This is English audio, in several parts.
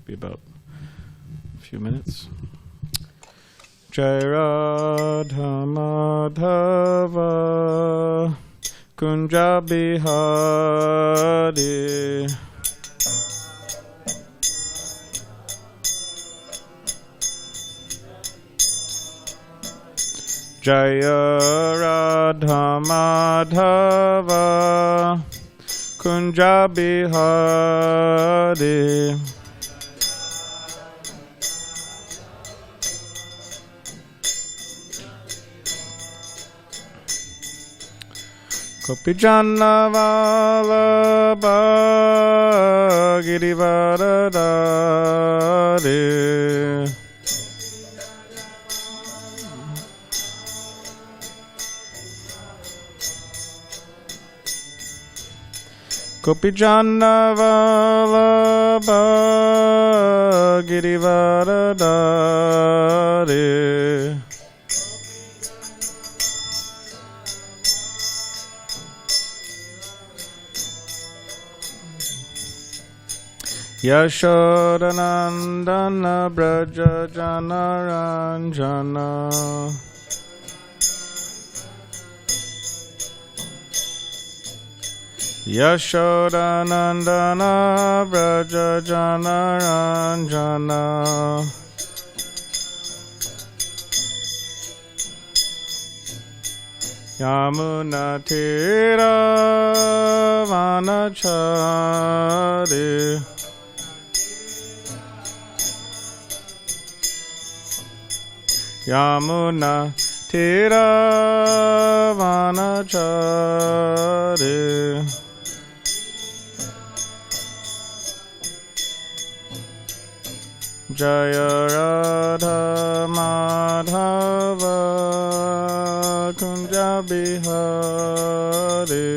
be about a few minutes. Jai Radha Madhava Kunja Bihari Jaya Radha Madhava Kunja Bihari Kopijana Vallabha Girivaradari Kopijana Vallabha Girivaradari Yashodanandana Braja Janaranjana Yashodanandana Braja Janaranjana Yamuna Tira Vanachari Yamuna Tira Vanachari Jaya Radha Madhava Kunja Bihari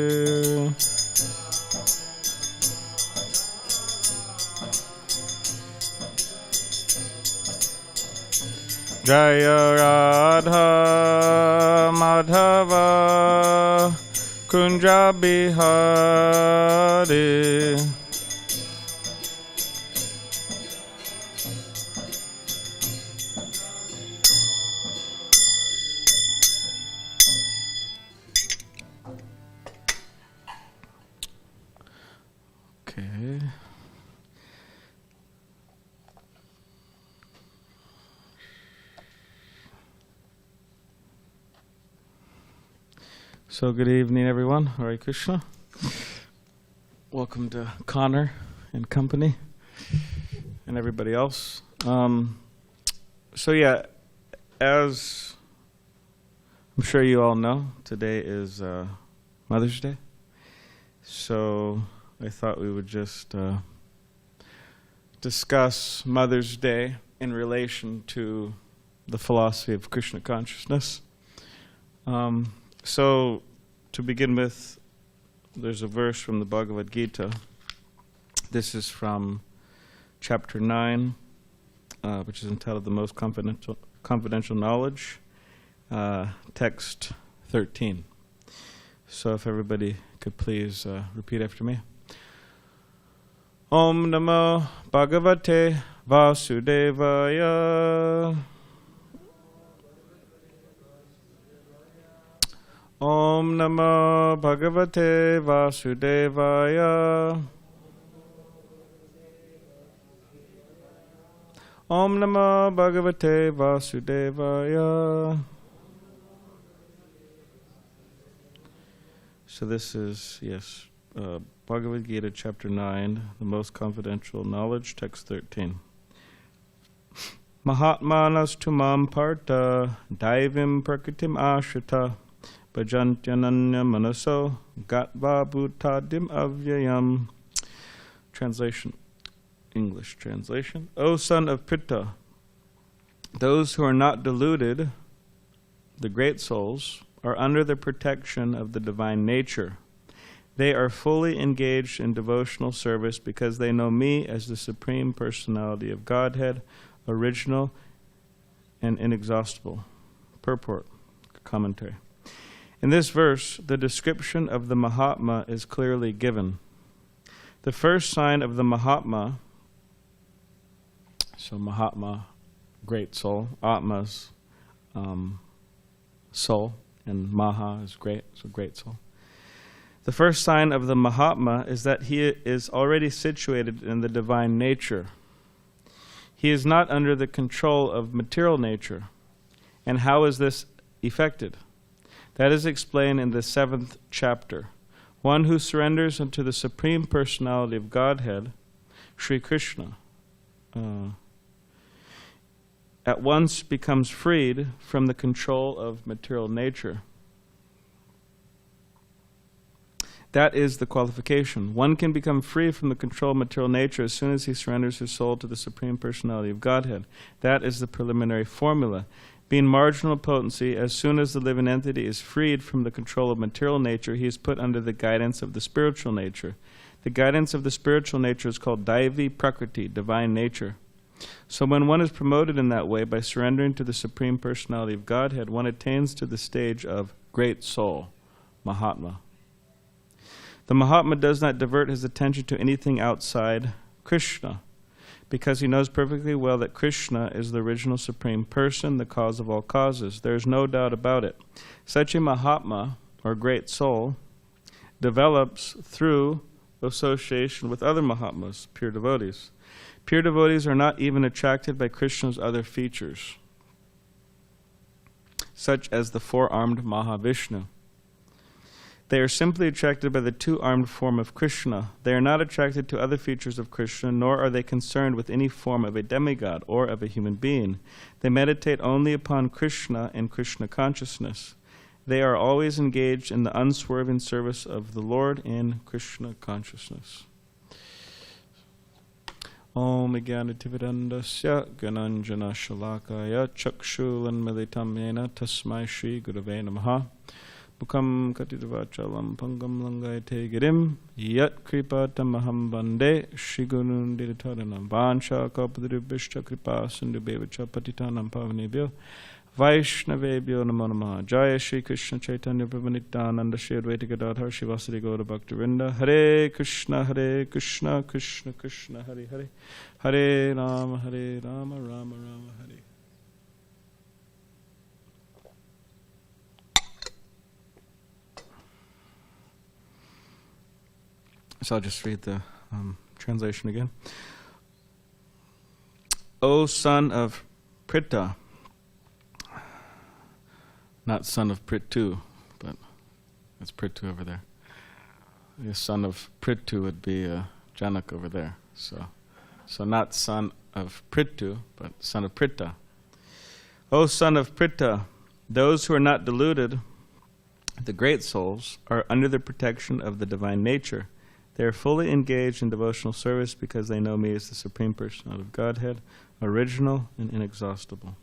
Jaya Radha Madhava Kunja Bihari Okay. So good evening, everyone. Hare Krishna. Welcome to Connor and company and everybody else. So yeah, as I'm sure you all know, today is Mother's Day. So I thought we would just discuss Mother's Day in relation to the philosophy of Krishna consciousness. So to begin with, there's a verse from the Bhagavad Gita. This is from chapter 9, which is entitled The Most Confidential Knowledge, text 13. So if everybody could please repeat after me. Om Namo Bhagavate Vasudevaya. Om Namo Bhagavate Vasudevaya. Om Namo Bhagavate Vasudevaya. So this is, yes, Bhagavad Gita, chapter 9, the most confidential knowledge, text 13. Mahatmanas tumam parta daivim prakritim ashrita bhajantyananya manaso gatva bhutadim avyayam. Translation, English translation. O son of Pritha, those who are not deluded, the great souls, are under the protection of the divine nature. They are fully engaged in devotional service because they know me as the Supreme Personality of Godhead, original and inexhaustible. Purport, commentary. In this verse, the description of the Mahatma is clearly given. The first sign of the Mahatma So Mahatma, great soul. Atma's soul, and Maha is great, so great soul. The first sign of the Mahatma is that he is already situated in the divine nature. He is not under the control of material nature. And how is this effected? That is explained in the 7th chapter. One who surrenders unto the Supreme Personality of Godhead, Sri Krishna, at once becomes freed from the control of material nature. That is the qualification. One can become free from the control of material nature as soon as he surrenders his soul to the Supreme Personality of Godhead. That is the preliminary formula. Being marginal potency, as soon as the living entity is freed from the control of material nature, he is put under the guidance of the spiritual nature. The guidance of the spiritual nature is called Daivi Prakriti, divine nature. So when one is promoted in that way by surrendering to the Supreme Personality of Godhead, one attains to the stage of great soul, Mahatma. The Mahatma does not divert his attention to anything outside Krishna, because he knows perfectly well that Krishna is the original Supreme Person, the cause of all causes. There is no doubt about it. Such a Mahatma, or great soul, develops through association with other Mahatmas, pure devotees. Pure devotees are not even attracted by Krishna's other features, such as the four-armed Mahavishnu. They are simply attracted by the two-armed form of Krishna. They are not attracted to other features of Krishna, nor are they concerned with any form of a demigod or of a human being. They meditate only upon Krishna and Krishna consciousness. They are always engaged in the unswerving service of the Lord in Krishna consciousness. Om Jnanativedandasya Gananjana Shalakaya Chakshulanmilitam Yena Tasmai Shri Gurave Namaha Mukam Katitavachalam Pangam Langayate Girim Yat Kripatamaham Bande Shri Gurun Didataranam Vansha Kapadribishta Kripa Sindhubevacha Patitanam Pavanebhyo Vaishnavebhyo Namo Namaha Jaya Shri Krishna Chaitanya Prabhu Nityananda Shri Advaita Gadadhar Shivasari Gaura Bhaktivinoda Hare Krishna Krishna Krishna Hare Hare Hare Rama Rama Rama Hare. So I'll just read the translation again. O son of Pritha, not son of Prithu, but that's Prithu over there. The son of Prithu would be Janak over there. So not son of Prithu, but son of Pritha. O son of Pritha, those who are not deluded, the great souls, are under the protection of the divine nature. They are fully engaged in devotional service because they know me as the Supreme Personality of Godhead, original and inexhaustible.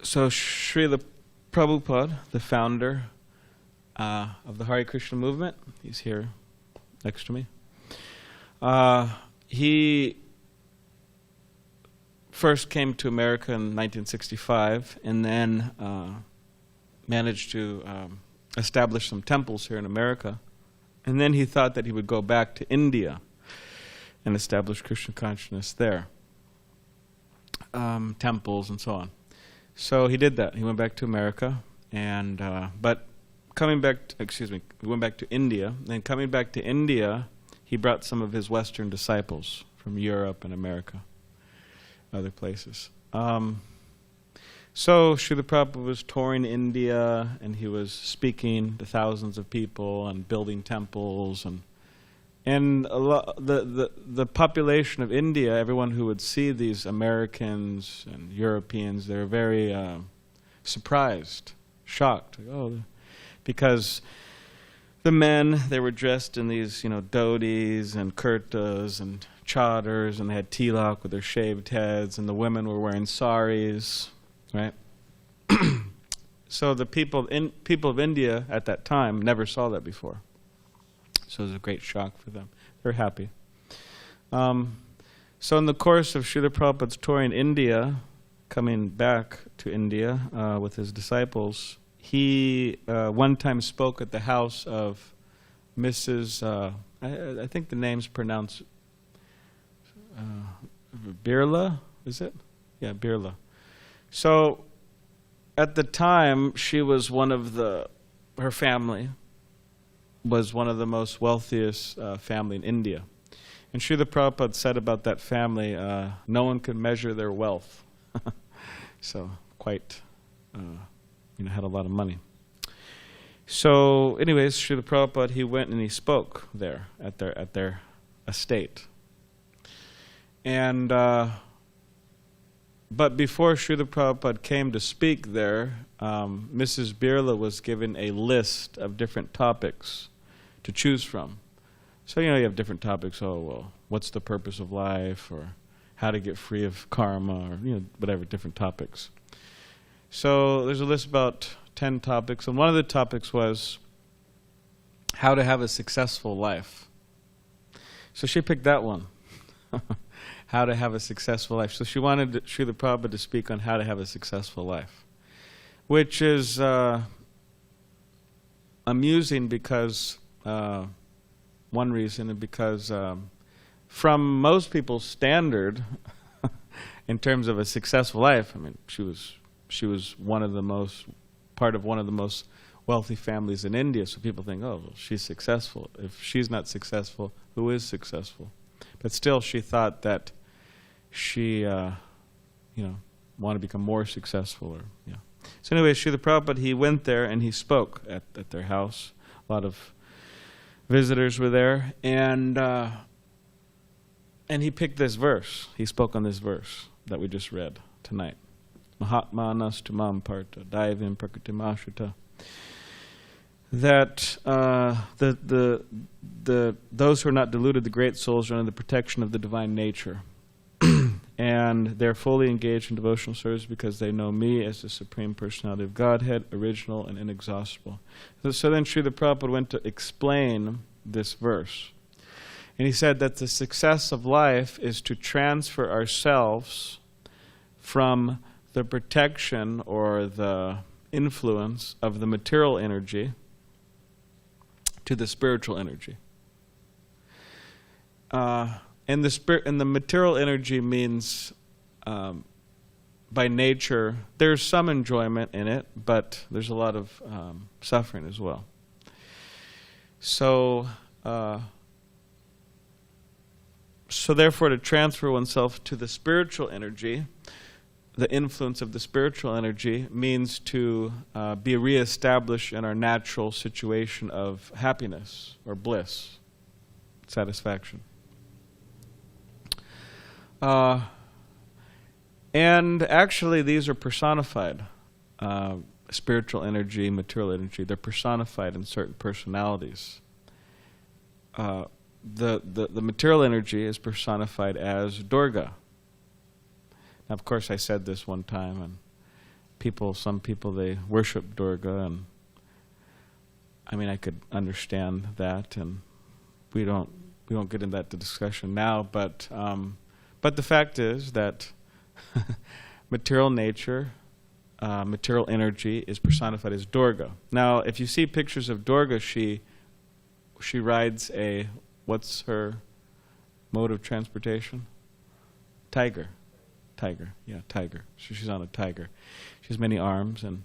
So Srila Prabhupada, the founder of the Hare Krishna movement, he's here next to me. He first came to America in 1965 and then managed to establish some temples here in America. And then he thought that he would go back to India and establish Krishna consciousness there. Temples and so on. So he did that. He went back to America, and but coming back, he went back to India. And coming back to India, he brought some of his Western disciples from Europe and America, other places. So Srila Prabhupada was touring India, and he was speaking to thousands of people and building temples, and a lot, the population of India, everyone who would see these Americans and Europeans, they were very surprised, shocked, because the men, they were dressed in these, dhotis and kurtas and chadars, and they had tilak with their shaved heads, and the women were wearing saris. Right? So the people of India at that time never saw that before. So it was a great shock for them. They're happy. So in the course of Srila Prabhupada's tour in India, coming back to India with his disciples, he one time spoke at the house of Mrs. I think the name's pronounced Birla, is it? Yeah, Birla. So at the time, she was her family was one of the most wealthiest family in India. And Srila Prabhupada said about that family, no one could measure their wealth. So quite, had a lot of money. So anyways, Srila Prabhupada, he went and he spoke there at their estate. And but before Srila Prabhupada came to speak there, Mrs. Birla was given a list of different topics to choose from. So, you have different topics. Oh, well, what's the purpose of life? Or how to get free of karma? Or, whatever, different topics. So there's a list about 10 topics. And one of the topics was how to have a successful life. So she picked that one. How to have a successful life. So she wanted Srila Prabhupada to speak on how to have a successful life. Which is amusing because... one reason is because from most people's standard, in terms of a successful life, she was part of one of the most wealthy families in India. So people think, oh, well, she's successful. If she's not successful, who is successful? But still, she thought that she, wanted to become more successful. So anyway, Srila Prabhupada, he went there and he spoke at their house. A lot of visitors were there, and he picked this verse. He spoke on this verse that we just read tonight. Mahatmanas tumam parta daivim prakritim ashrita. That those who are not deluded, the great souls, are under the protection of the divine nature, and they're fully engaged in devotional service because they know me as the Supreme Personality of Godhead, original and inexhaustible. So then Srila Prabhupada went to explain this verse. And he said that the success of life is to transfer ourselves from the protection or the influence of the material energy to the spiritual energy. And the material energy means, by nature, there's some enjoyment in it, but there's a lot of suffering as well. So therefore, to transfer oneself to the spiritual energy, the influence of the spiritual energy means to be reestablished in our natural situation of happiness or bliss, satisfaction. And actually, these are personified. Spiritual energy, material energy, they're personified in certain personalities. The material energy is personified as Durga. Now, of course, I said this one time, and some people, they worship Durga, and I could understand that, and we don't get into that discussion now, but the fact is that material nature, material energy is personified as Durga. Now, if you see pictures of Durga, she rides what's her mode of transportation? Tiger. Tiger. So she's on a tiger. She has many arms, and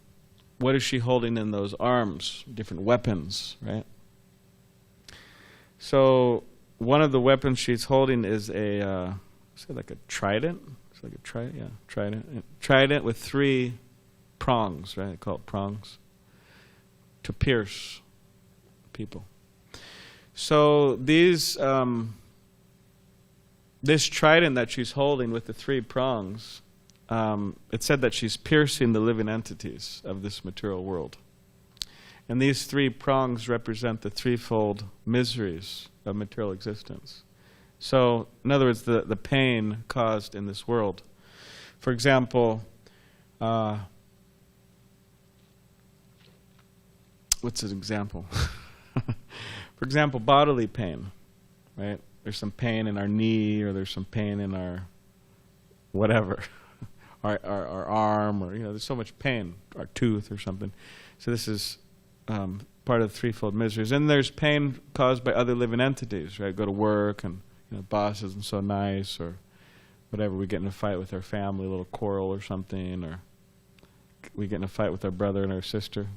what is she holding in those arms? Different weapons, right? So one of the weapons she's holding is like a trident. It's like a trident, yeah, trident. Trident with 3 prongs, right? They call it prongs, to pierce people. So this trident that she's holding with the 3 prongs, it said that she's piercing the living entities of this material world. And these 3 prongs represent the threefold miseries of material existence. So, in other words, the pain caused in this world. For example, what's an example? For example, bodily pain, right? There's some pain in our knee, or there's some pain in our whatever, our arm, or there's so much pain, our tooth or something. So this is part of the threefold miseries. And there's pain caused by other living entities, right? Go to work and boss isn't so nice, or whatever. We get in a fight with our family, a little quarrel or something, or we get in a fight with our brother and our sister.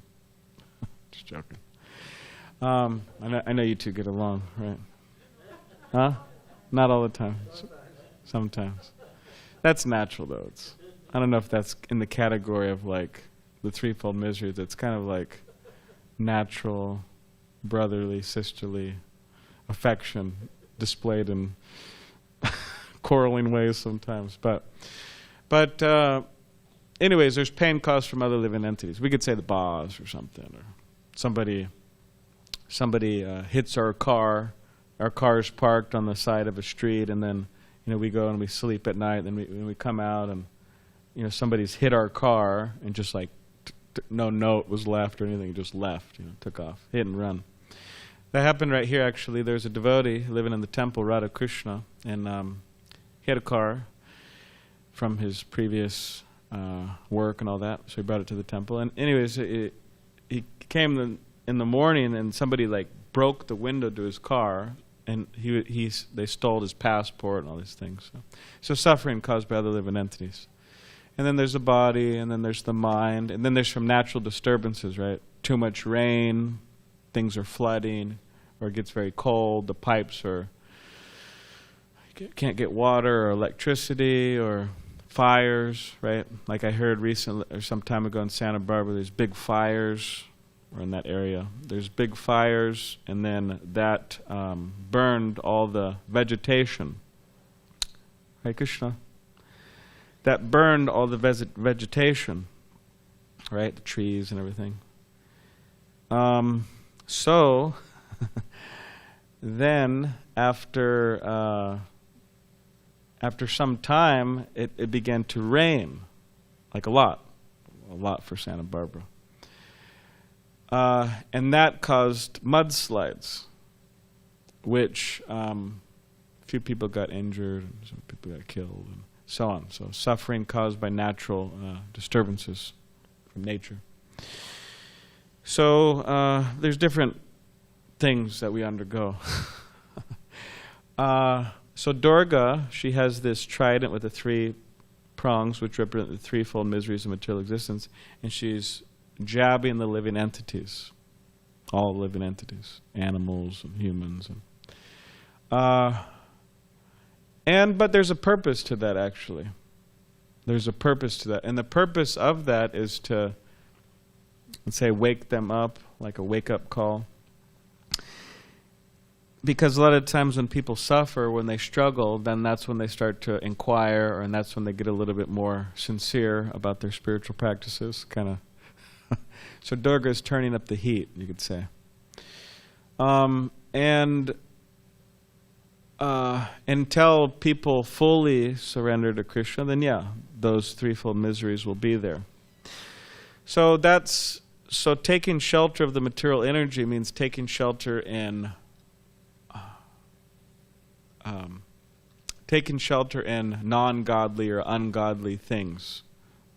Just joking. I know you two get along, right? Huh? Not all the time. Sometimes. That's natural, though. I don't know if that's in the category of like the threefold miseries. It's kind of like natural, brotherly, sisterly affection displayed in quarreling ways sometimes. But anyways, there's pain caused from other living entities. We could say the boss or something, or somebody hits our car. Our car's parked on the side of a street, and then we go and we sleep at night. Then we come out, and somebody's hit our car, and just like no note was left or anything, just left. Took off, hit and run. That happened right here. Actually, there's a devotee living in the temple, Radha Krishna, and he had a car from his previous work and all that, so he brought it to the temple. And anyways, he came in the morning, and somebody like broke the window to his car, and they stole his passport and all these things. So suffering caused by other living entities. And then there's the body, and then there's the mind, and then there's from natural disturbances, right? Too much rain, things are flooding, or it gets very cold, the pipes can't get water or electricity, or fires, right? Like I heard recently, or some time ago in Santa Barbara, there's big fires, or in that area. There's big fires, and then that burned all the vegetation. Hare Krishna. That burned all the vegetation, right? The trees and everything. So then after some time, it began to rain, like a lot for Santa Barbara. And that caused mudslides, which a few people got injured, and some people got killed, and so on. So suffering caused by natural disturbances from nature. So there's different things that we undergo. So Durga, she has this trident with the 3 prongs, which represent the threefold miseries of material existence, and she's jabbing the living entities, all living entities, animals and humans, but there's a purpose to that, actually. There's a purpose to that, and the purpose of that is to, let's say, wake them up, like a wake-up call. Because a lot of times when people suffer, when they struggle, then that's when they start to inquire, and that's when they get a little bit more sincere about their spiritual practices, kind of. So Durga is turning up the heat, you could say. Until people fully surrender to Krishna, then those threefold miseries will be there. So taking shelter of the material energy means taking shelter in non-godly or ungodly things,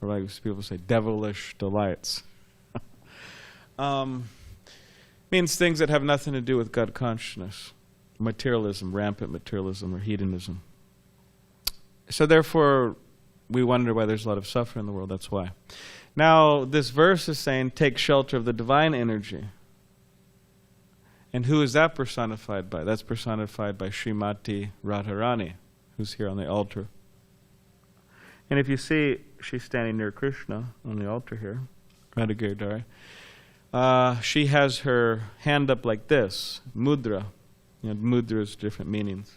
or like people say, devilish delights. Means things that have nothing to do with God consciousness. Materialism, rampant materialism, or hedonism. So therefore, we wonder why there's a lot of suffering in the world. That's why. Now, this verse is saying, take shelter of the divine energy. And who is that personified by? That's personified by Srimati Radharani, who's here on the altar. And if you see, she's standing near Krishna on the altar here, Radha Giridhari. She has her hand up like this, mudra. Mudra has different meanings.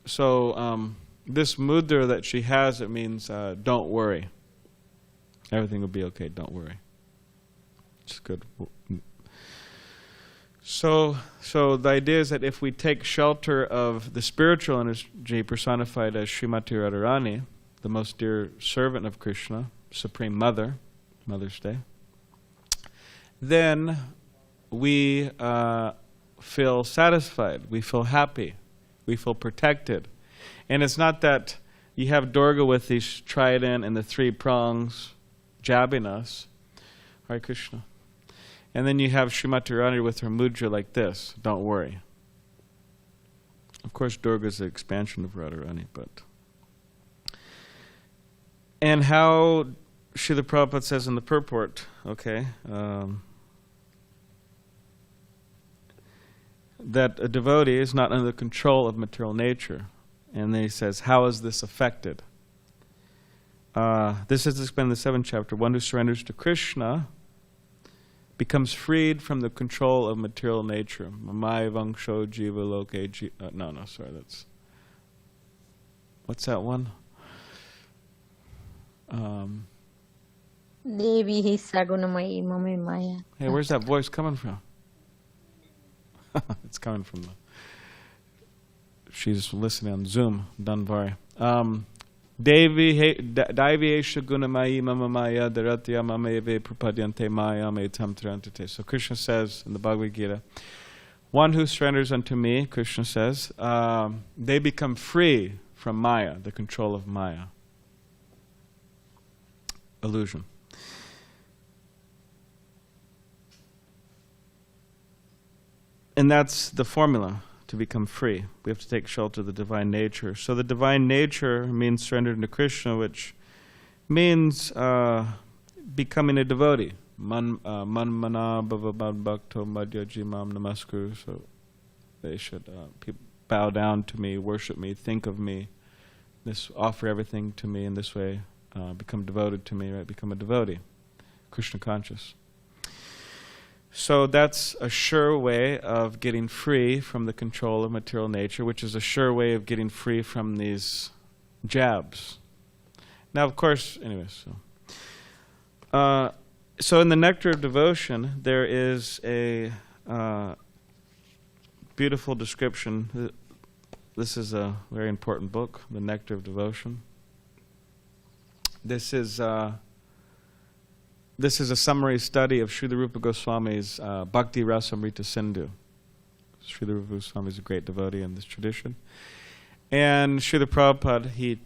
So this mudra that she has, it means don't worry. Everything will be okay, don't worry. It's good. So the idea is that if we take shelter of the spiritual energy personified as Srimati Radharani, the most dear servant of Krishna, Supreme Mother, Mother's Day, then we feel satisfied, we feel happy, we feel protected. And it's not that you have Durga with these trident and the 3 prongs jabbing us, Hare Krishna. And then you have Srimati Rani with her mudra like this, don't worry. Of course, Durga is the expansion of Radharani, but... And how Srila Prabhupada says in the purport, okay, that a devotee is not under the control of material nature. And then he says, how is this affected? This is explained in the 7th chapter. One who surrenders to Krishna becomes freed from the control of material nature. Mamai vangsho jiva loke sorry, that's... What's that one? Devi hi sagunamayi mame maya. Hey, where's that voice coming from? It's coming from the... She's listening on Zoom, Danvari. Devi esha gunamayi mama maya daratya mameve prapadyante maya me tam tarantate. So Krishna says in the Bhagavad Gita, one who surrenders unto me, Krishna says, they become free from Maya, the control of Maya. Illusion. And that's the formula to become free. We have to take shelter of the divine nature. So the divine nature means surrender to Krishna, which means becoming a devotee. Man mana bhava bhakto madhyaji mam namaskuru. So they should bow down to me, worship me, think of me, offer everything to me in this way, become devoted to me, right? Become a devotee, Krishna conscious. So that's a sure way of getting free from the control of material nature, which is a sure way of getting free from these jabs. Now, of course, anyways. So in the Nectar of Devotion, there is a beautiful description. This is a very important book, the Nectar of Devotion. This is a summary study of Srila Rupa Goswami's Bhakti Rasamrita Sindhu. Srila Rupa Goswami is a great devotee in this tradition. And Srila Prabhupada, he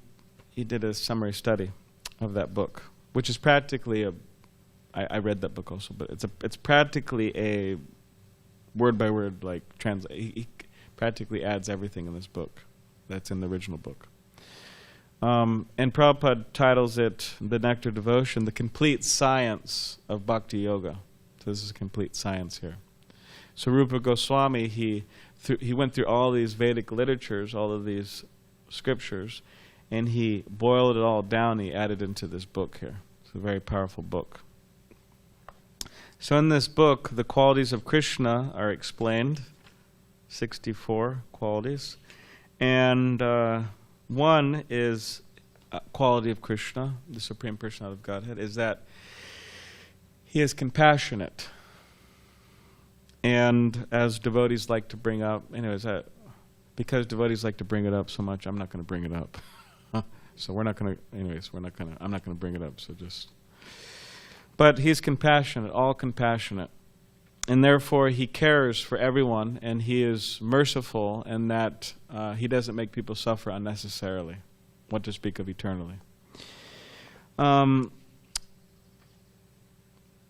did a summary study of that book, which is practically I read that book also, but it's practically a word-by-word he practically adds everything in this book that's in the original book. And Prabhupada titles it, the Nectar Devotion, the complete science of Bhakti Yoga. So this is a complete science here. So Rupa Goswami, he went through all these Vedic literatures, all of these scriptures, and he boiled it all down, he added into this book here. It's a very powerful book. So in this book, the qualities of Krishna are explained, 64 qualities, and one is quality of Krishna, the Supreme Personality of Godhead, is that he is compassionate. And as devotees like to bring up, because devotees like to bring it up so much, I'm not going to bring it up. So I'm not going to bring it up, so just... But he's compassionate, all compassionate. And therefore he cares for everyone, and he is merciful in that he doesn't make people suffer unnecessarily, what to speak of eternally.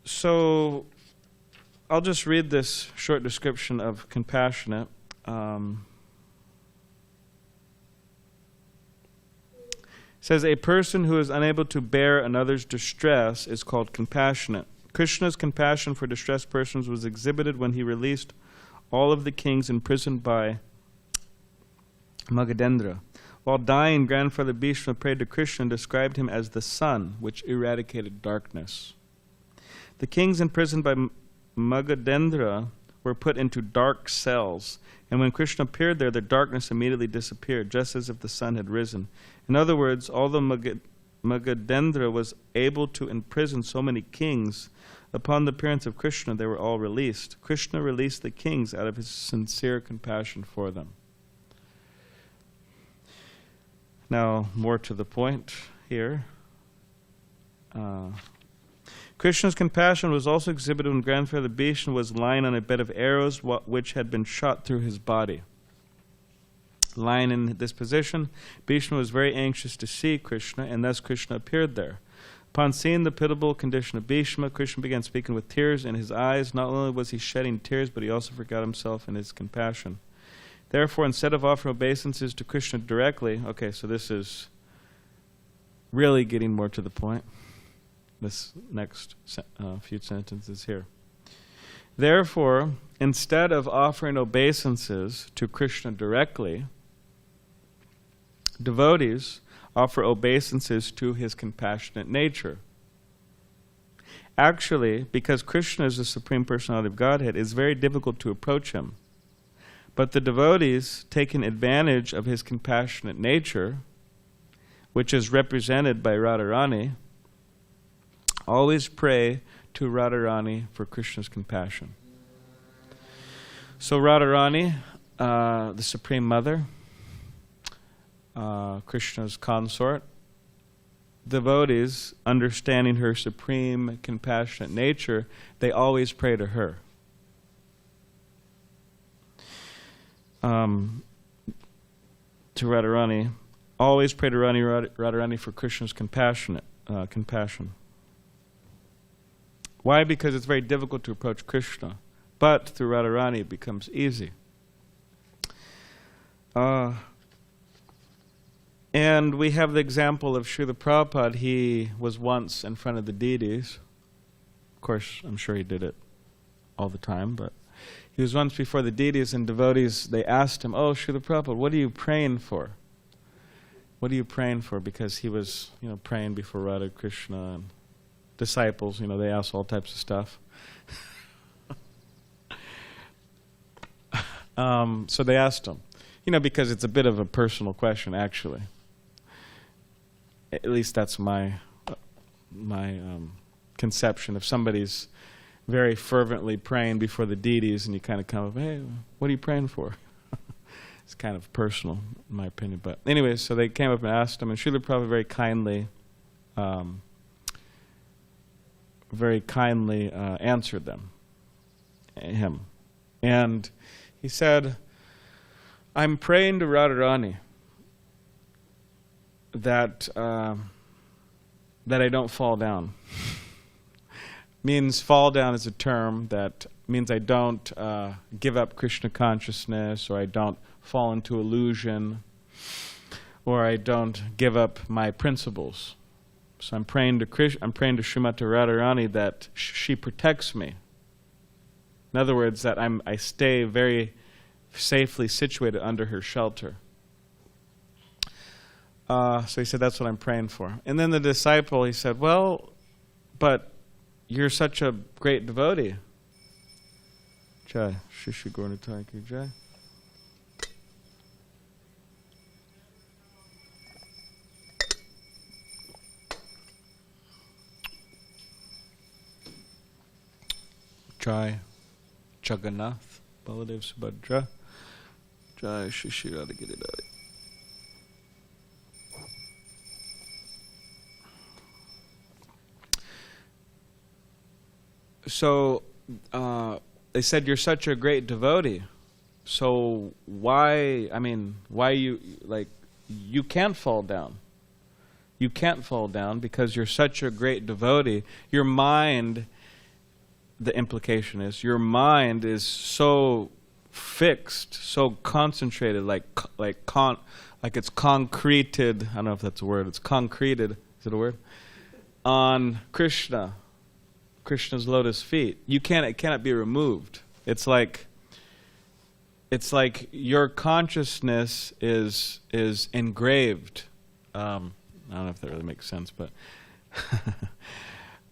So I'll just read this short description of compassionate. It says, a person who is unable to bear another's distress is called compassionate. Krishna's compassion for distressed persons was exhibited when he released all of the kings imprisoned by Magadendra. While dying, Grandfather Bhishma prayed to Krishna and described him as the sun, which eradicated darkness. The kings imprisoned by Magadendra were put into dark cells, and when Krishna appeared there, the darkness immediately disappeared, just as if the sun had risen. In other words, although Magadendra was able to imprison so many kings, upon the appearance of Krishna, they were all released. Krishna released the kings out of his sincere compassion for them. Now, more to the point here. Krishna's compassion was also exhibited when Grandfather Bhishma was lying on a bed of arrows which had been shot through his body. Lying in this position, Bhishma was very anxious to see Krishna, and thus Krishna appeared there. Upon seeing the pitiable condition of Bhishma, Krishna began speaking with tears in his eyes. Not only was he shedding tears, but he also forgot himself in his compassion. Therefore, instead of offering obeisances to Krishna directly, okay, so this is really getting more to the point. This next few sentences here. Therefore, instead of offering obeisances to Krishna directly, devotees offer obeisances to his compassionate nature. Actually, because Krishna is the Supreme Personality of Godhead, it's very difficult to approach him. But the devotees, taking advantage of his compassionate nature, which is represented by Radharani, always pray to Radharani for Krishna's compassion. So Radharani, the Supreme Mother, Krishna's consort, devotees, understanding her supreme compassionate nature, they always pray to her. To Radharani, always pray to Radharani for Krishna's compassion. Why? Because it's very difficult to approach Krishna, but through Radharani it becomes easy. And we have the example of Srila Prabhupada. He was once in front of the deities. Of course, I'm sure he did it all the time, but he was once before the deities, and devotees, they asked him, "Oh, Srila Prabhupada, what are you praying for? What are you praying for?" Because he was, praying before Radha Krishna, and disciples, they asked all types of stuff. So they asked him, because it's a bit of a personal question, actually. At least that's my conception. If somebody's very fervently praying before the deities and you kind of come up, "Hey, what are you praying for?" It's kind of personal, in my opinion. But anyway, so they came up and asked him, and Srila Prabhupada very kindly answered him. And he said, "I'm praying to Radharani that I don't fall down." Means fall down is a term that means I don't give up Krishna consciousness, or I don't fall into illusion, or I don't give up my principles. So I'm praying to Srimati Radharani that she protects me. In other words, that I stay very safely situated under her shelter. So he said, "That's what I'm praying for." And then the disciple, he said, "Well, but you're such a great devotee." Jai, Shishi Gaurnitai ki Jai. Jai Jagannath, Baladev Subhadra. Jai Shishi Radha Giridhari. So they said, "You're such a great devotee. So why you can't fall down. You can't fall down because you're such a great devotee. Your mind," the implication is, your mind is so fixed, so concentrated, like it's concreted. I don't know if that's a word. It's concreted. Is it a word? On Krishna's lotus feet. It cannot be removed. It's like your consciousness is engraved. I don't know if that really makes sense, but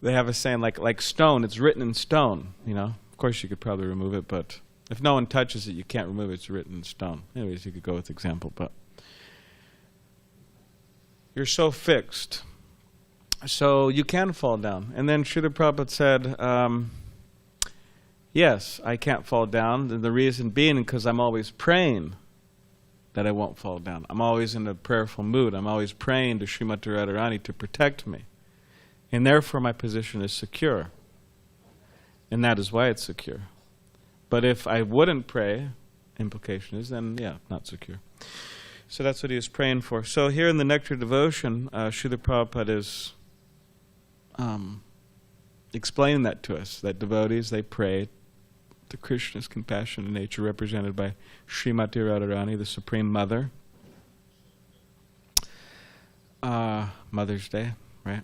they have a saying like stone. It's written in stone. Of course you could probably remove it, but if no one touches it, you can't remove it. It's written in stone. Anyways, you could go with example, but you're so fixed. So you can fall down. And then Srila Prabhupada said, "Yes, I can't fall down. And the reason being because I'm always praying that I won't fall down. I'm always in a prayerful mood. I'm always praying to Srimati Radharani to protect me. And therefore my position is secure. And that is why it's secure. But if I wouldn't pray, implication is, then not secure." So that's what he was praying for. So here in the Nectar Devotion, Srila Prabhupada is explaining that to us, that devotees, they pray to Krishna's compassionate nature represented by Srimati Radharani, the Supreme Mother. Mother's Day, right?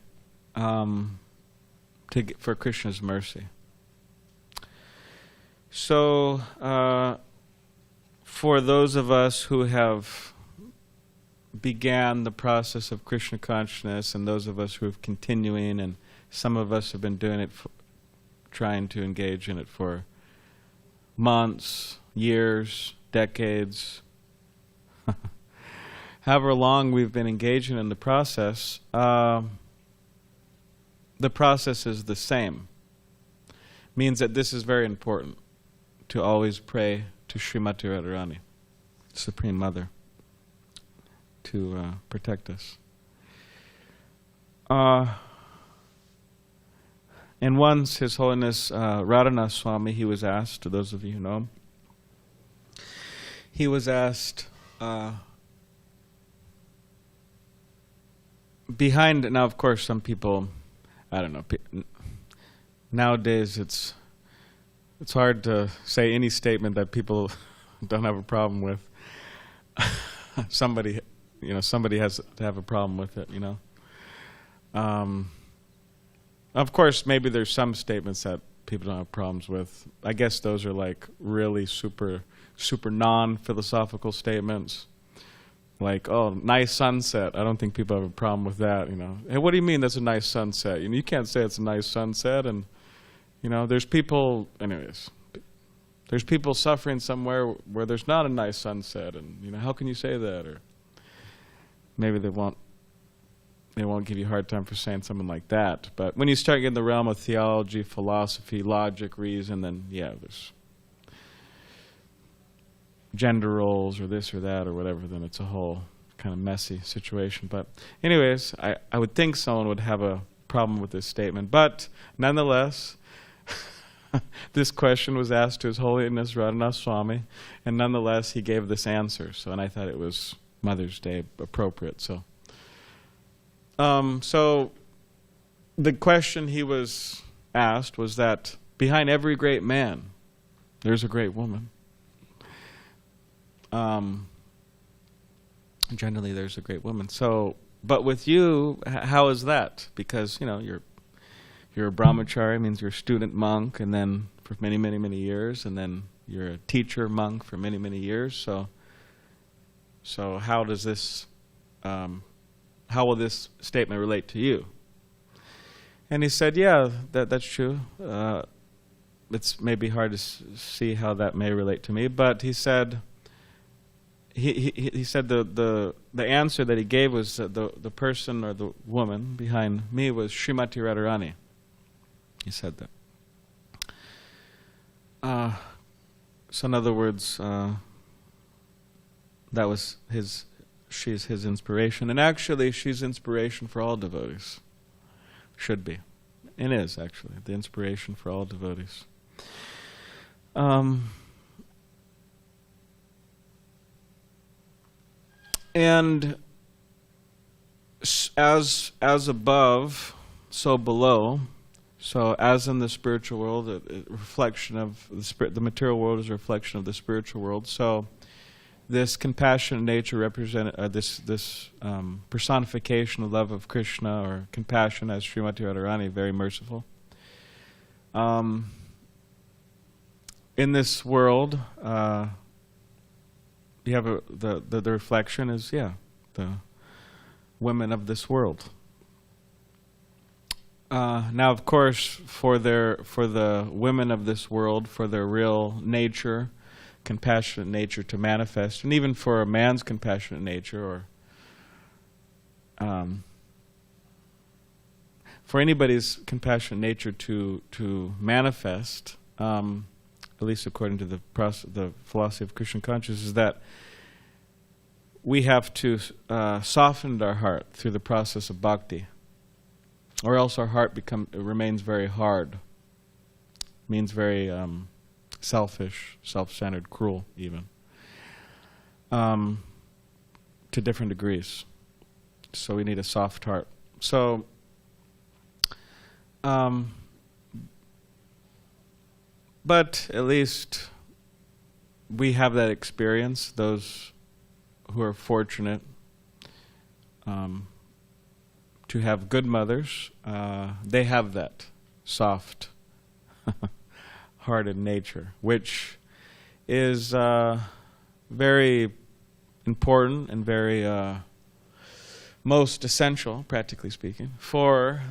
For Krishna's mercy. So, for those of us who have began the process of Krishna consciousness, and those of us who have continuing, and some of us have been doing it, trying to engage in it for months, years, decades, however long we've been engaging in the process is the same. Means that this is very important, to always pray to Srimati Radharani, Supreme Mother, to protect us. And once His Holiness Radhanath Swami, he was asked, to those of you who know him, he was asked, behind, now of course some people, I don't know, nowadays it's hard to say any statement that people don't have a problem with. Somebody has to have a problem with it, you know. Of course, maybe there's some statements that people don't have problems with. I guess those are like really super non-philosophical statements. Like, oh, nice sunset. I don't think people have a problem with that, you know. Hey, what do you mean that's a nice sunset? You know, you can't say it's a nice sunset, and, you know, there's people, anyways, there's people suffering somewhere where there's not a nice sunset, and, you know, how can you say that? Or maybe they won't give you a hard time for saying something like that. But when you start getting the realm of theology, philosophy, logic, reason, then yeah, there's gender roles or this or that or whatever, then it's a whole kind of messy situation. But anyways, I would think someone would have a problem with this statement. But nonetheless, this question was asked to His Holiness Radhanath Swami, and nonetheless he gave this answer. So, and I thought it was Mother's Day appropriate. So, so the question he was asked was that behind every great man, there's a great woman. Generally, there's a great woman. So, but with you, how is that? Because, you know, you're a brahmachari, means you're a student monk, and then for many years, and then you're a teacher monk for many years. So how does this, how will this statement relate to you? And he said, yeah, that's true. It's maybe hard to see how that may relate to me, but he said, he said the answer that he gave was the person or the woman behind me was Srimati Radharani. He said that. So in other words, that was she's his inspiration, and actually she's inspiration for all devotees. Should be, and is actually the inspiration for all devotees. And as above, so below. So as in the spiritual world, a reflection of the material world is a reflection of the spiritual world. So this compassionate nature represent this personification of love of Krishna, or compassion, as Srimati Radharani, very merciful. In this world, you have the reflection is the women of this world. Now, of course, for the women of this world, for their real nature, compassionate nature to manifest, and even for a man's compassionate nature, or for anybody's compassionate nature to manifest, at least according to the philosophy of Krishna consciousness, is that we have to soften our heart through the process of bhakti, or else our heart remains very hard, means very selfish, self-centered, cruel even, to different degrees. So we need a soft heart. So But at least we have that experience. Those who are fortunate to have good mothers, they have that soft hearted nature, which is very important and very most essential, practically speaking, for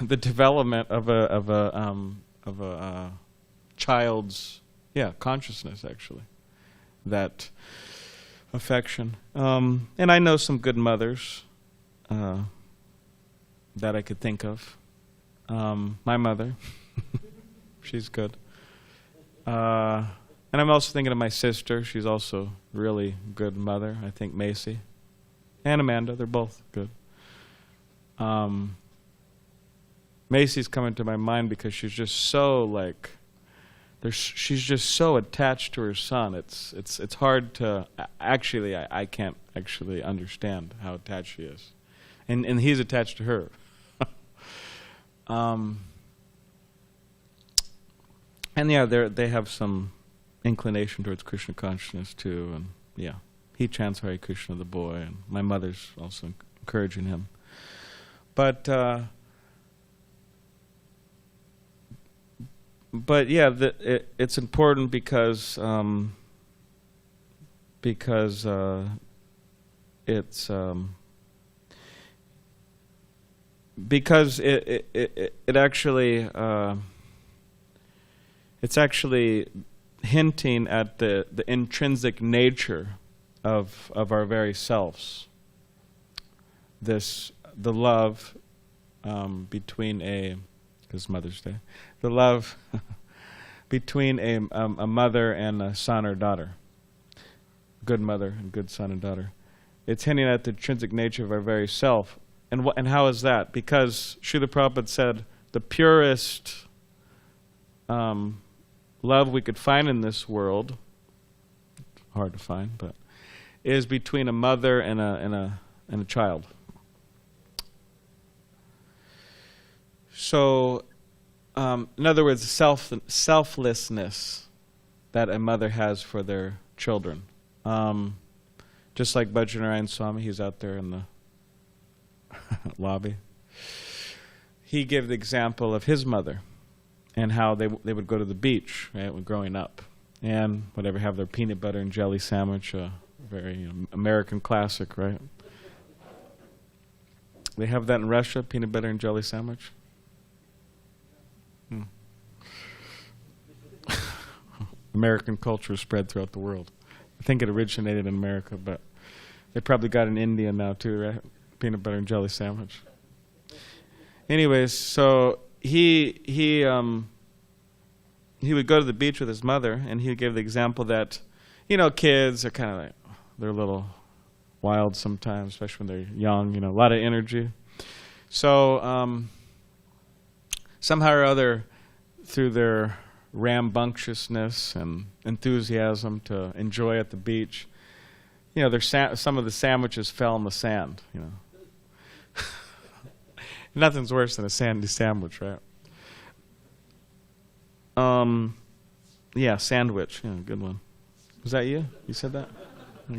the development of a child's consciousness. Actually, that affection. And I know some good mothers that I could think of. My mother, she's good. And I'm also thinking of my sister. She's also a really good mother. I think Macy and Amanda, they're both good. Macy's coming to my mind because she's just so she's just so attached to her son. It's hard to actually. I can't actually understand how attached she is, and he's attached to her. And they have some inclination towards Krishna consciousness too, and he chants Hare Krishna, the boy, and my mother's also encouraging him. But it's important because it's actually hinting at the intrinsic nature of our very selves. The love between because Mother's Day, the love between a mother and a son or daughter, good mother and good son and daughter. It's hinting at the intrinsic nature of our very self. And how is that? Because Srila Prabhupada said the purest love we could find in this world, hard to find, but is between a mother and a child. So, in other words, selflessness that a mother has for their children. Just like Bhajanarayan Swami, he's out there in the lobby. He gave the example of his mother and how they would go to the beach, right, when growing up, and whatever, have their peanut butter and jelly sandwich, a very American classic, right? They have that in Russia, peanut butter and jelly sandwich. American culture is spread throughout the world. I think it originated in America, but they probably got it in India now too, right? Peanut butter and jelly sandwich. Anyways, so he would go to the beach with his mother, and he would give the example that, kids are kind of like, they're a little wild sometimes, especially when they're young, a lot of energy. So somehow or other, through their rambunctiousness and enthusiasm to enjoy at the beach, some of the sandwiches fell in the sand, Nothing's worse than a sandy sandwich, right? Sandwich. Yeah, good one. Was that you? You said that?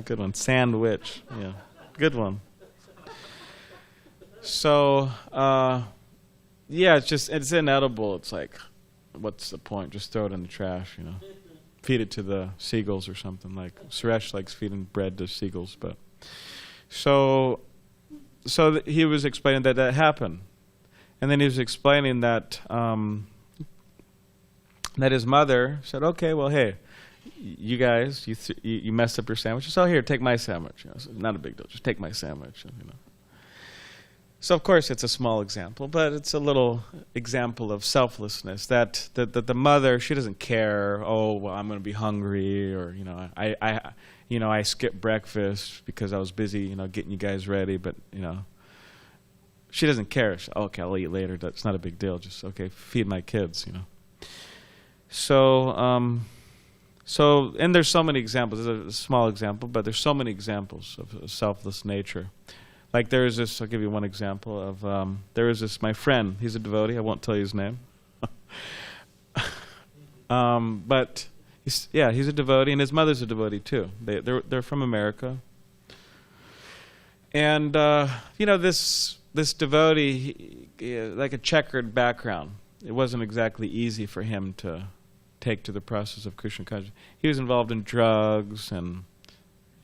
Good one. Sandwich. Yeah, good one. So, it's inedible. It's like, what's the point? Just throw it in the trash, Feed it to the seagulls or something. Like Suresh likes feeding bread to seagulls, but so he was explaining that happened, and then he was explaining that that his mother said, "Okay, well, hey, you guys, you messed up your sandwich. So here, take my sandwich. So not a big deal. Just take my sandwich." So of course it's a small example, but it's a little example of selflessness. That the mother, she doesn't care. Oh, well, I'm going to be hungry, or I skipped breakfast because I was busy, getting you guys ready. But she doesn't care. Okay, I'll eat later. That's not a big deal. Just feed my kids. So and there's so many examples. There's a small example, but there's so many examples of selfless nature. Like there is this, I'll give you one example of, there is this, my friend, he's a devotee, I won't tell you his name. But he's a devotee, and his mother's a devotee too. They're from America. And, this devotee, like a checkered background. It wasn't exactly easy for him to take to the process of Krishna consciousness. He was involved in drugs and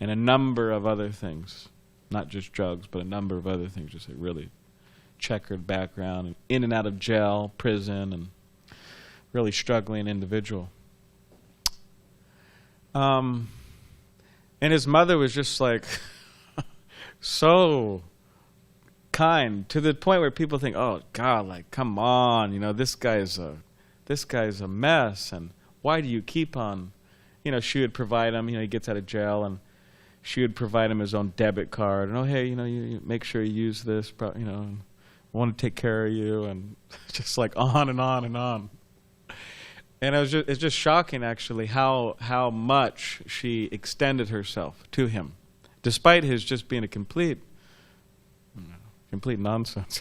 a number of other things. Not just drugs, but a number of other things. Just a really checkered background, and in and out of jail, prison, and really struggling individual. And his mother was just like so kind, to the point where people think, oh God, like come on, this guy's a mess, and why do you keep on? She would provide him, he gets out of jail, and she would provide him his own debit card, and hey, you make sure you use this, I want to take care of you, and just like on and on and on. And it's just shocking, actually, how much she extended herself to him, despite his just being a complete nonsense.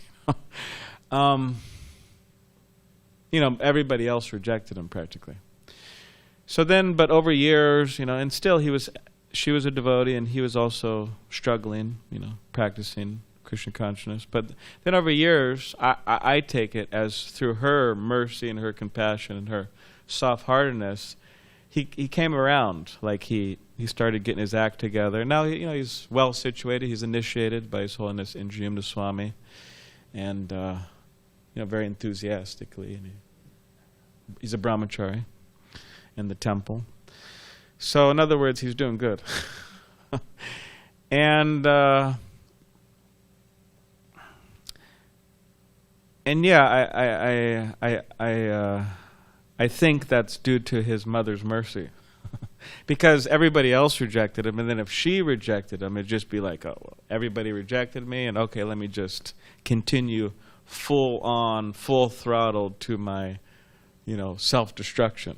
Everybody else rejected him practically. So then, but over years, and still she was a devotee, and he was also struggling, practicing Krishna consciousness. But then over years, I take it as through her mercy and her compassion and her soft-heartedness, he came around. Like he started getting his act together. Now he's well situated. He's initiated by His Holiness Indrayumna Swami, and very enthusiastically. And he's a brahmachari in the temple. So in other words, he's doing good. And I think that's due to his mother's mercy. Because everybody else rejected him, and then if she rejected him, it'd just be like, oh, well, everybody rejected me, and okay, let me just continue full throttle to my, self-destruction.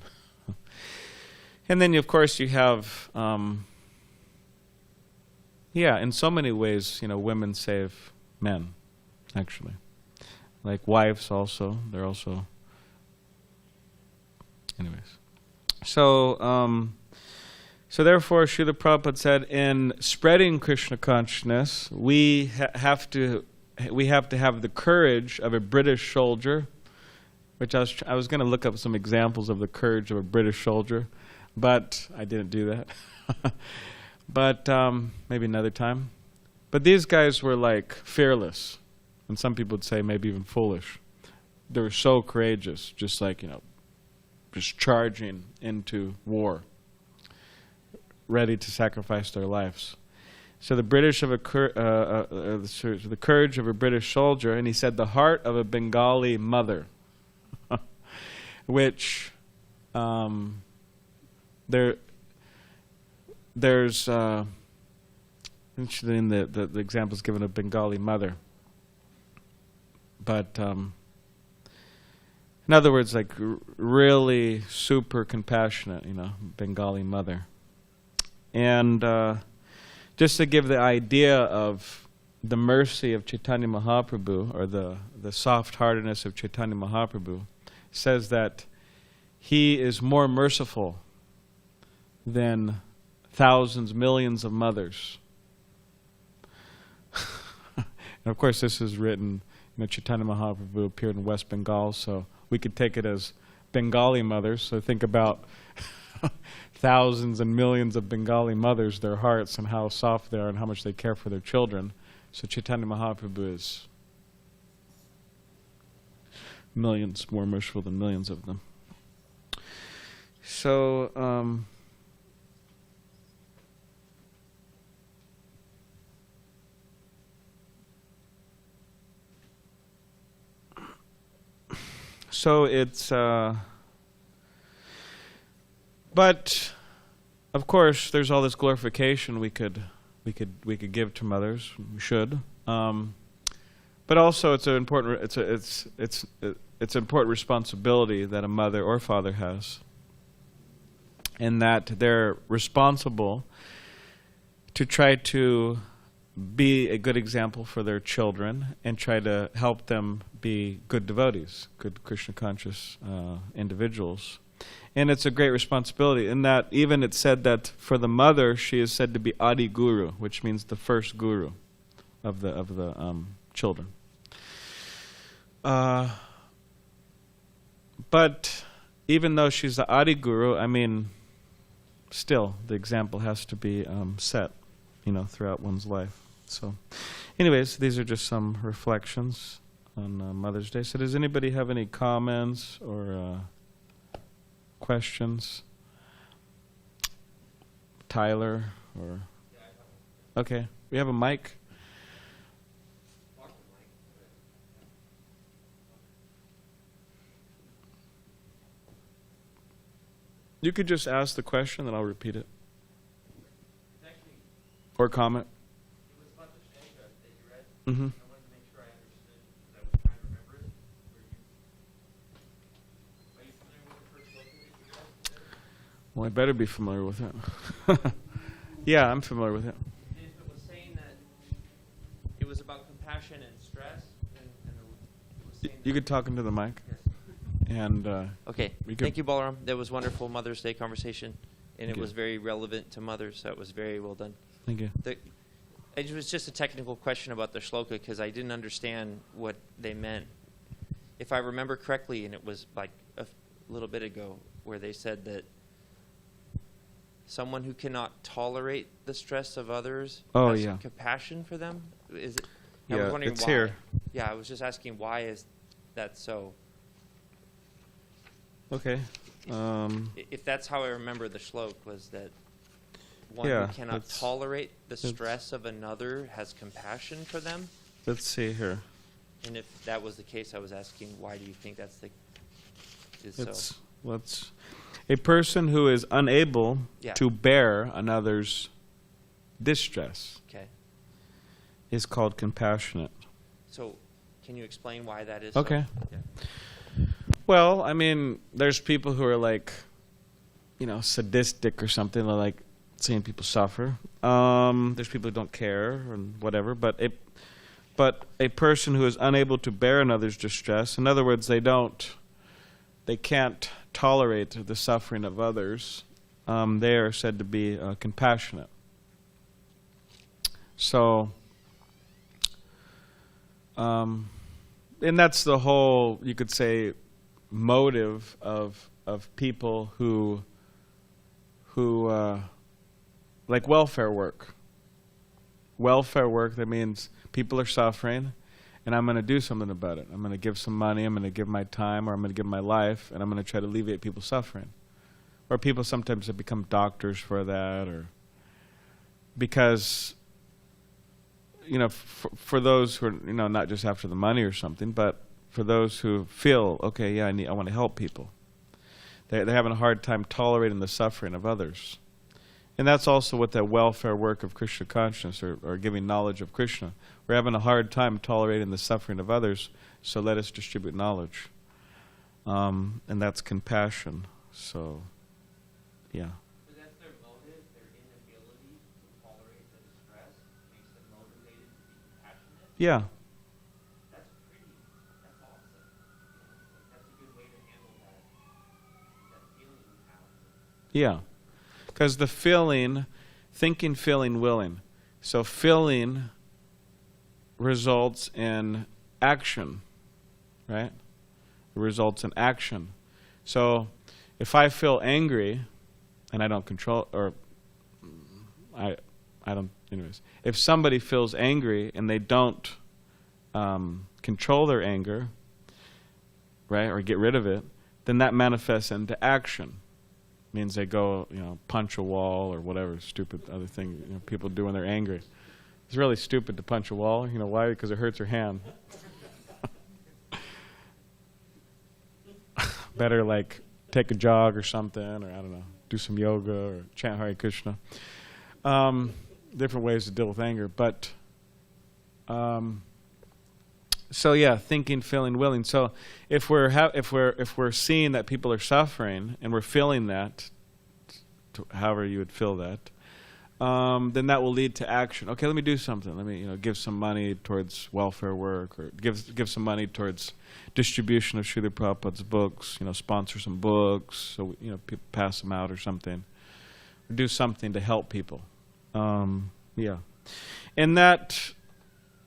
And then, of course, you have, in so many ways, women save men, actually. Like wives also, they're also, anyways. So, so therefore, Srila Prabhupada said, in spreading Krishna consciousness, we have to have the courage of a British soldier, which I was going to look up some examples of the courage of a British soldier, but I didn't do that. But maybe another time. But these guys were like fearless, and some people would say maybe even foolish. They were so courageous, just like, just charging into war, ready to sacrifice their lives. So the the courage of a British soldier, and he said the heart of a Bengali mother, which there's interesting in the examples given of Bengali mother, but in other words, like really super compassionate, Bengali mother. And just to give the idea of the mercy of Chaitanya Mahaprabhu, or the soft-heartedness of Chaitanya Mahaprabhu, says that he is more merciful than thousands, millions of mothers. And of course, this is written, Chaitanya Mahaprabhu appeared in West Bengal, so we could take it as Bengali mothers. So think about thousands and millions of Bengali mothers, their hearts, and how soft they are and how much they care for their children. So Chaitanya Mahaprabhu is millions more merciful than millions of them. So, it's, but of course, there's all this glorification we could give to mothers. We should, but also it's an important it's an important responsibility that a mother or father has, in that they're responsible to try to be a good example for their children and try to help them be good devotees, good Krishna conscious individuals. And it's a great responsibility in that even it's said that for the mother, she is said to be Adi Guru, which means the first guru of the children. But even though she's the Adi Guru, I mean, still the example has to be set, throughout one's life. So, anyways, these are just some reflections on Mother's Day. So, does anybody have any comments or questions? Tyler or okay, we have a mic. You could just ask the question, and I'll repeat it. Or comment. It was about the shloka that you read. Mm-hmm. I wanted to make sure I understood because I was trying to remember it. Are you familiar with the first shloka that you read? Well, I better be familiar with it. Yeah, I'm familiar with it. It was saying that it was about compassion and stress, and it was saying You could talk into the mic. Yes. And Okay. Thank you, Balaram. That was wonderful Mother's Day conversation, and it was very relevant to mothers. So it was very well done. Thank you. It was just a technical question about the shloka because I didn't understand what they meant. If I remember correctly, and it was like a little bit ago, where they said that someone who cannot tolerate the stress of others has compassion for them. Is it? I was wondering it's why. here. Yeah, I was just asking why is that so? Okay. If that's how I remember the shlok, was that one Yeah, who cannot tolerate the stress of another has compassion for them? Let's see here. And if that was the case, I was asking, why do you think that's so? Let's. A person who is unable to bear another's distress is called compassionate. So, can you explain why that is? Okay. So? Yeah. Well, I mean, there's people who are like, sadistic or something. They're like seeing people suffer. There's people who don't care and whatever. But a person who is unable to bear another's distress, in other words, they can't tolerate the suffering of others. They are said to be compassionate. So, and that's the whole, you could say, motive of people who like welfare work. Welfare work, that means people are suffering, and I'm going to do something about it. I'm going to give some money, I'm going to give my time, or I'm going to give my life, and I'm going to try to alleviate people's suffering. Or people sometimes have become doctors for that, or because, for those who are, not just after the money or something, but for those who feel, okay, I want to help people. They're having a hard time tolerating the suffering of others. And that's also what the welfare work of Krishna consciousness, or giving knowledge of Krishna. We're having a hard time tolerating the suffering of others, so let us distribute knowledge. And that's compassion. So, yeah. So that's their motive, their inability to tolerate the distress makes them motivated to be compassionate? Yeah. That's awesome. That's a good way to handle that feeling you have. Yeah. Because the feeling, thinking, feeling, willing. So feeling results in action, right? It results in action. So if I feel angry and I don't control, or I don't, anyways. If somebody feels angry and they don't control their anger, right, or get rid of it, then that manifests into action. Means they go, punch a wall or whatever stupid other thing people do when they're angry. It's really stupid to punch a wall. You know why? Because it hurts your hand. Better like take a jog or something, or I don't know, do some yoga or chant Hare Krishna. Different ways to deal with anger, but so yeah, thinking, feeling, willing. So if we're seeing that people are suffering and we're feeling that, however you would feel that, then that will lead to action. Okay, let me do something. Let me, give some money towards welfare work, or give some money towards distribution of Srila Prabhupada's books. Sponsor some books, so people pass them out or something. Or do something to help people. Yeah, and that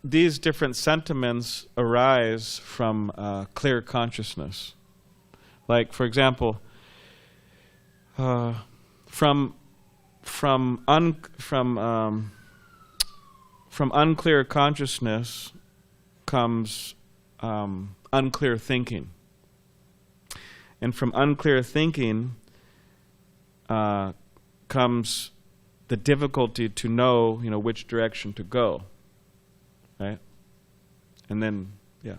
these different sentiments arise from clear consciousness. Like, for example, from unclear consciousness comes unclear thinking, and from unclear thinking comes the difficulty to know, which direction to go, right? And then, yeah.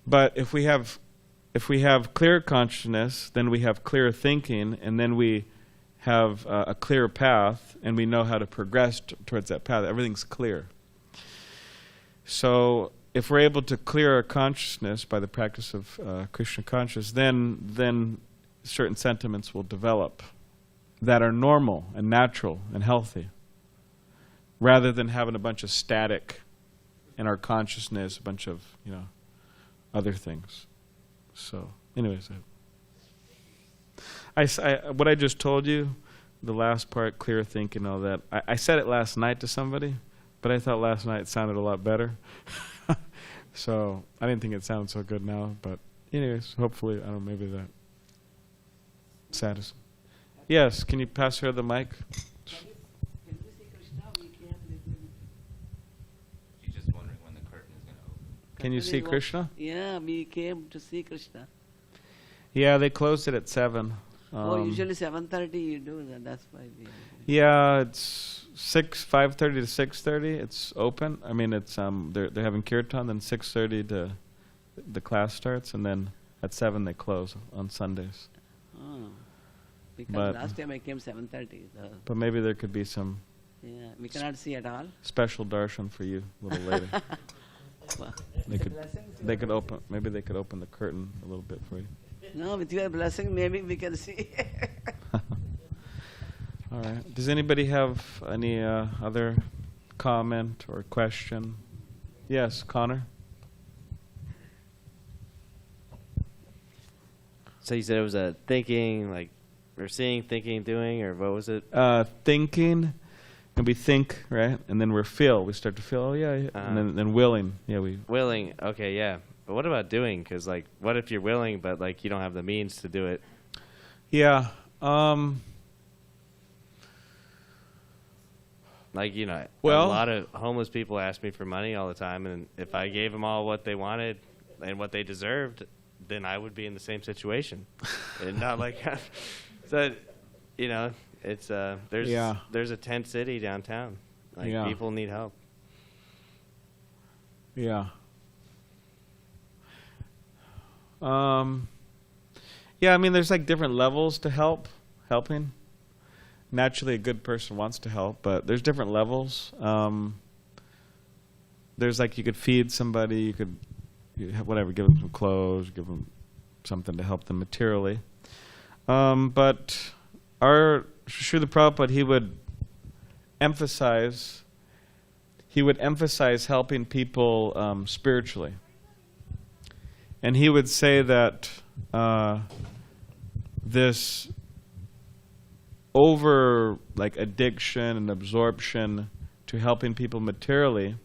But if we have clear consciousness, then we have clear thinking, and then we have a clear path, and we know how to progress towards that path. Everything's clear. So if we're able to clear our consciousness by the practice of Krishna consciousness, then certain sentiments will develop that are normal and natural and healthy, rather than having a bunch of static in our consciousness, a bunch of other things. So, anyways, what I just told you, the last part, clear thinking, all that. I said it last night to somebody, but I thought last night it sounded a lot better. So I didn't think it sounded so good now. But anyways, hopefully, I don't know, maybe that satisfies. Yes, can you pass her the mic? She's just wondering when the curtain is going to open. Can you see Krishna? Yeah, we came to see Krishna. Yeah, they closed it at 7. Usually 7:30 you do that. That's why we. Yeah, it's 5:30 to 6:30. It's open. I mean, it's they're having kirtan. Then 6:30 to the class starts, and then at 7 they close on Sundays. Oh. Because But- last time I came 7:30. But maybe there could be some Yeah, we cannot see at all. special darshan for you a little later. Wow. They could open. Maybe they could open the curtain a little bit for you. No, with your blessing, maybe we can see. All right. Does anybody have any other comment or question? Yes, Connor. So you said it was a thinking, like, or seeing, thinking, doing, or what was it? Thinking, and we think, right? And then we're feel. We start to feel, oh yeah, yeah. And then willing. Yeah, we. Willing. Okay, yeah. But what about doing? Because, like, what if you're willing, but, like, you don't have the means to do it? Yeah. Like, Well- a lot of homeless people ask me for money all the time, and if I gave them all what they wanted and what they deserved, then I would be in the same situation. And not like, so, it's there's a tent city downtown. Like, Yeah. people need help. Yeah. Yeah, I mean, there's like different levels to helping. Naturally, a good person wants to help, but there's different levels. There's like you could feed somebody, you could whatever, give them some clothes, give them something to help them materially. But our Srila Prabhupada, he would emphasize helping people spiritually. And he would say that this over like addiction and absorption to helping people materially,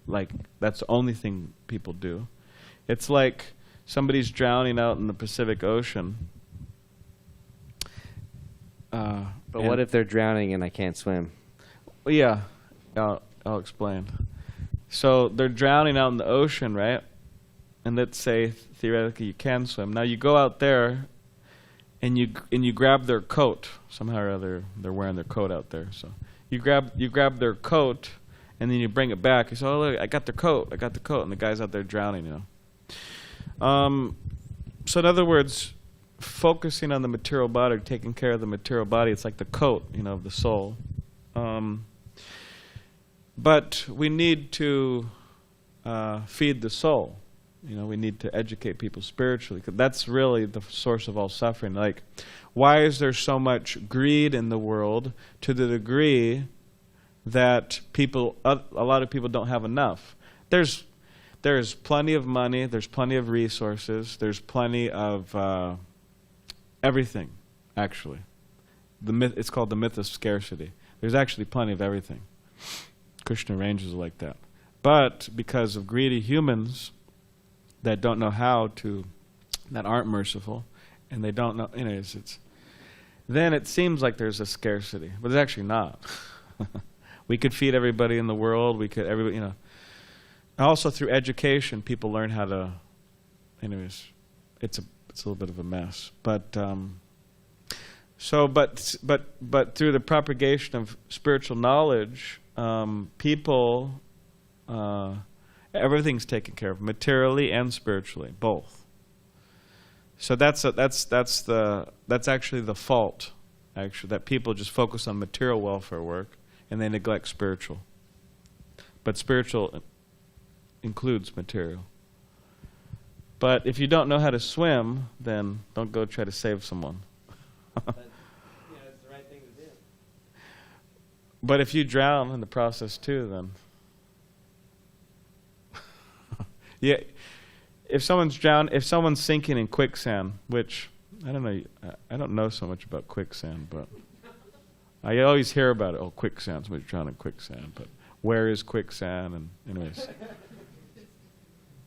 like that's the only thing people do. It's like somebody's drowning out in the Pacific Ocean. But what if they're drowning and I can't swim? Well, yeah, I'll explain. So they're drowning out in the ocean, right? And let's say theoretically you can swim. Now you go out there, and you grab their coat. Somehow or other, they're wearing their coat out there. So you grab their coat, and then you bring it back. You say, "Oh look, I got the coat. And the guy's out there drowning. So in other words, focusing on the material body, taking care of the material body, it's like the coat, of the soul. But we need to feed the soul. we need to educate people spiritually. 'Cause that's really the source of all suffering. Like, why is there so much greed in the world to the degree that a lot of people don't have enough? There's plenty of money, there's plenty of resources, there's plenty of everything, actually. It's called the myth of scarcity. There's actually plenty of everything. Krishna arranges it like that. But because of greedy humans that don't know how to, that aren't merciful, and they don't know, then it seems like there's a scarcity, but it's actually not. We could feed everybody in the world. We could, everybody, Also through education, people learn how to. Anyways, it's a little bit of a mess, but but through the propagation of spiritual knowledge, people, everything's taken care of, materially and spiritually, both. So that's actually the fault, actually, that people just focus on material welfare work and they neglect spiritual. But spiritual includes material. But if you don't know how to swim, then don't go try to save someone. But, it's the right thing to do. But if you drown in the process too, then yeah, if someone's sinking in quicksand, which I don't know so much about quicksand, but I always hear about it. Oh, quicksand, somebody's drowning in quicksand, but where is quicksand? And anyways,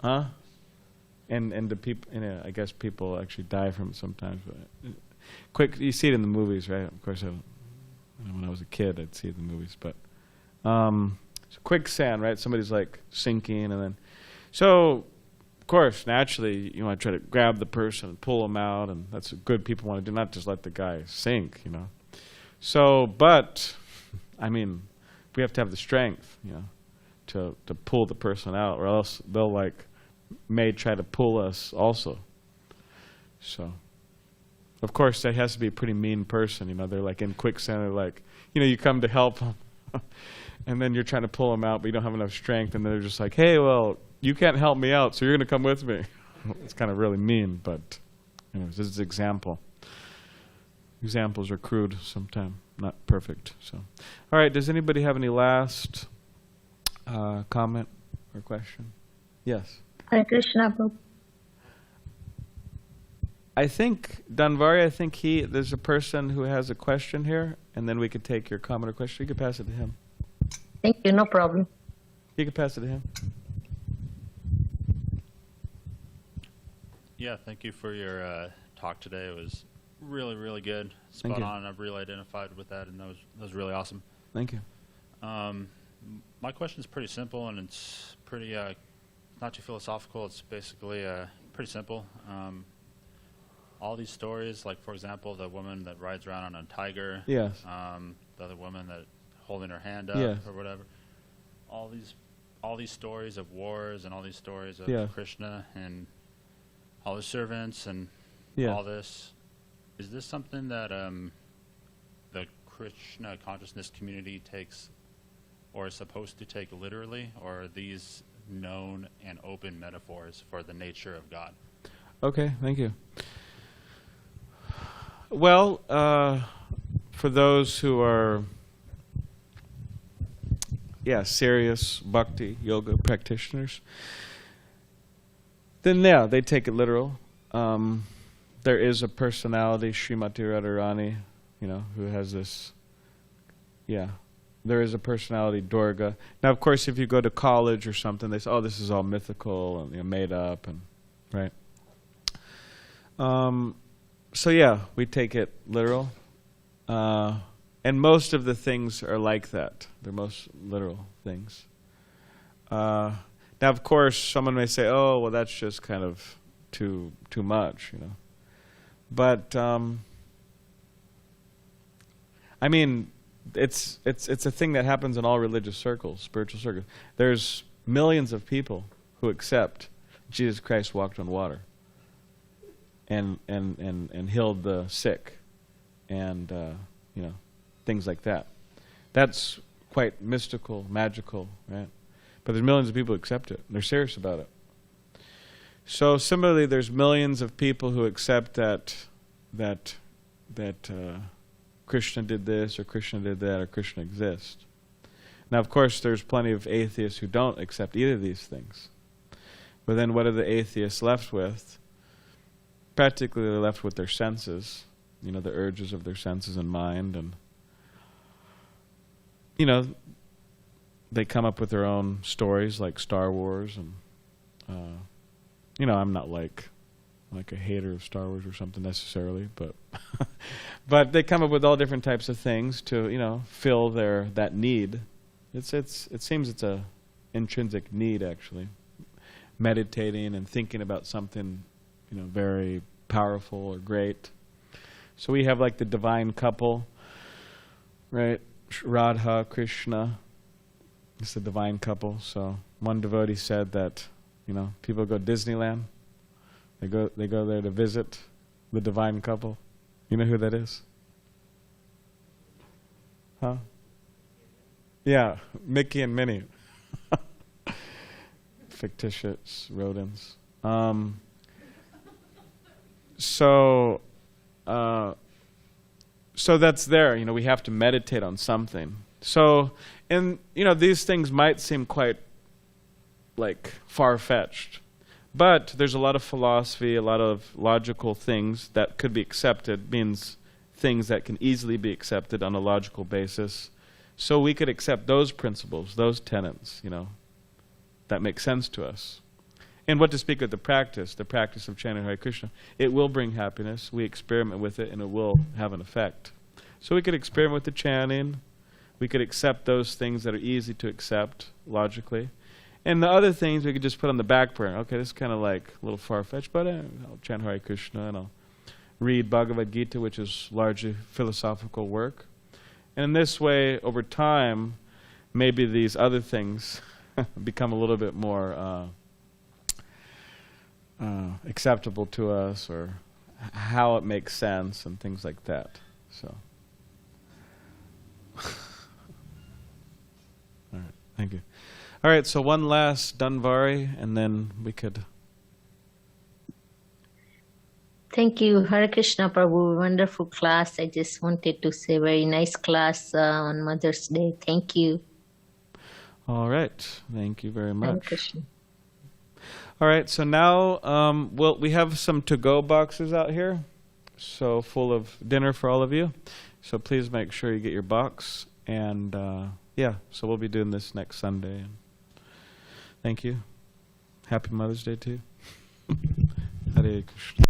huh? And the people, I guess people actually die from it sometimes. But you see it in the movies, right? Of course, when I was a kid, I'd see it in the movies. But so quicksand, right? Somebody's like sinking, and then so of course, naturally, you want to try to grab the person and pull them out, and that's what good people want to do, not just let the guy sink, So, but I mean, we have to have the strength, to pull the person out, or else they'll may try to pull us also. So, of course, that has to be a pretty mean person. They're like in quicksand. They're like, you come to help them, and then you're trying to pull them out, but you don't have enough strength, and they're just like, hey, well, you can't help me out, so you're going to come with me. It's kind of really mean, but anyways, this is an example. Examples are crude sometimes, not perfect. So, all right, does anybody have any last comment or question? Yes. Hare Krishna, Prabhu. I think, Danvari, there's a person who has a question here, and then we could take your comment or question. You could pass it to him. Thank you, no problem. You could pass it to him. Yeah, thank you for your talk today. It was really, really good. Thank Spot you. on. I've really identified with that, and that was really awesome. Thank you. My question is pretty simple, and it's pretty not too philosophical. It's basically pretty simple. All these stories, like for example, the woman that rides around on a tiger. Yes. The other woman that holding her hand up Yes. or whatever. All these stories of wars and all these stories of Yeah. Krishna and all his servants and Yeah. all this. Is this something that the Krishna consciousness community takes or is supposed to take literally, or are these known and open metaphors for the nature of God? Okay, thank you. Well, for those who are, serious bhakti yoga practitioners, then they take it literal. There is a personality, Srimati Radharani, who has this, there is a personality, Durga. Now, of course, if you go to college or something, they say, oh, this is all mythical and made up, and right. So we take it literal. And most of the things are like that. They're most literal things. Now, of course, someone may say, oh, well, that's just kind of too much, But, I mean, it's a thing that happens in all religious circles, spiritual circles. There's millions of people who accept Jesus Christ walked on water and healed the sick and, things like that. That's quite mystical, magical, right? But there's millions of people who accept it. And they're serious about it. So similarly, there's millions of people who accept that Krishna did this or Krishna did that or Krishna exists. Now, of course, there's plenty of atheists who don't accept either of these things. But then what are the atheists left with? Practically they're left with their senses, the urges of their senses and mind, and they come up with their own stories like Star Wars, and I'm not like a hater of Star Wars or something necessarily, but but they come up with all different types of things to fill that need. It seems it's a intrinsic need, actually. Meditating and thinking about something very powerful or great. So we have like the divine couple, right? Radha, Krishna. It's the divine couple. So one devotee said that people go to Disneyland. They go there to visit the divine couple. You know who that is? Huh? Yeah, Mickey and Minnie. Fictitious rodents. So that's there. We have to meditate on something. So, and these things might seem quite like far-fetched, but there's a lot of philosophy, a lot of logical things that could be accepted. Means things that can easily be accepted on a logical basis. So we could accept those principles, those tenets, that make sense to us. And what to speak of the practice of chanting Hare Krishna. It will bring happiness. We experiment with it, and it will have an effect. So we could experiment with the chanting. We could accept those things that are easy to accept logically. And the other things we could just put on the back burner. Okay, this is kind of like a little far-fetched, but I'll chant Hare Krishna, and I'll read Bhagavad Gita, which is largely philosophical work. And in this way, over time, maybe these other things become a little bit more acceptable to us, or how it makes sense and things like that. So, all right, thank you. All right, so one last Dhanvari, and then we could. Thank you, Hare Krishna Prabhu. Wonderful class. I just wanted to say very nice class on Mother's Day. Thank you. All right, thank you very much. Hare Krishna. All right, so now we have some to-go boxes out here, so full of dinner for all of you. So please make sure you get your box, and so we'll be doing this next Sunday. Thank you. Happy Mother's Day too. Hare Krishna.